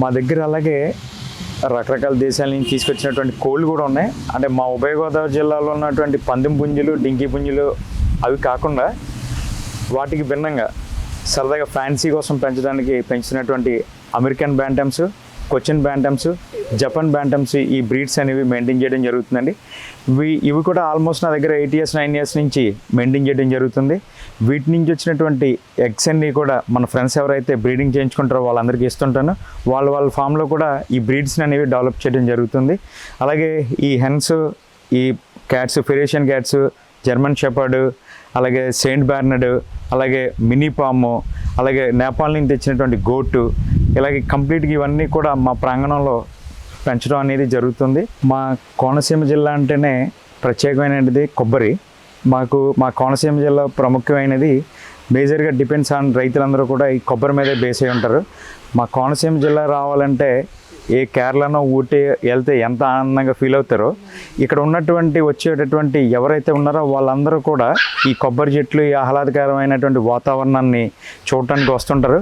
మా దగ్గర అలాగే రకరకాల దేశాల నుంచి తీసుకొచ్చినటువంటి కోళ్ళు కూడా ఉన్నాయి. అంటే మా ఉభయ గోదావరి జిల్లాలో ఉన్నటువంటి పందెం పుంజులు, డింకీ పుంజులు అవి కాకుండా వాటికి భిన్నంగా సరదాగా ఫ్యాన్సీ కోసం పెంచినటువంటి అమెరికన్ బ్యాంటమ్స్, కొచ్చిన్ బ్యాంటమ్స్, జపాన్ బ్యాంటమ్స్, ఈ బ్రీడ్స్ అనేవి మెయింటైన్ చేయడం జరుగుతుందండి. ఇవి కూడా ఆల్మోస్ట్ నా దగ్గర 8 years 9 years నుంచి మెయింటైన్ చేయడం జరుగుతుంది. వీటి నుంచి వచ్చినటువంటి ఎగ్స్ అన్నీ కూడా మన ఫ్రెండ్స్ ఎవరైతే బ్రీడింగ్ చేయించుకుంటారో వాళ్ళందరికీ ఇస్తుంటాను. వాళ్ళ ఫామ్లో కూడా ఈ బ్రీడ్స్ని అనేవి డెవలప్ చేయడం జరుగుతుంది. అలాగే ఈ హెన్స్, ఈ క్యాట్స్, ఫెరేషియన్ క్యాట్స్, జర్మన్ షెపర్డ్, అలాగే సెయింట్ బెర్నర్డ్, అలాగే మినీ పాము, అలాగే నేపాల్ నుంచి తెచ్చినటువంటి గోటు, ఇలాగే కంప్లీట్గా ఇవన్నీ కూడా మా ప్రాంగణంలో పెంచడం అనేది జరుగుతుంది. మా కోనసీమ జిల్లా అంటేనే ప్రత్యేకమైనది కొబ్బరి. మా కోనసీమ జిల్లా ప్రాముఖ్యమైనది మేజర్గా డిపెండ్స్ ఆన్ రైతులందరూ కూడా ఈ కొబ్బరి మీదే బేస్ అయి ఉంటారు. మా కోనసీమ జిల్లా రావాలంటే ఏ కేరళనో ఊటీ వెళ్తే ఎంత ఆనందంగా ఫీల్ అవుతారో, ఇక్కడ వచ్చేటటువంటి ఎవరైతే ఉన్నారో వాళ్ళందరూ కూడా ఈ కొబ్బరి చెట్లు, ఈ ఆహ్లాదకరమైనటువంటి వాతావరణాన్ని చూడటానికి వస్తుంటారు.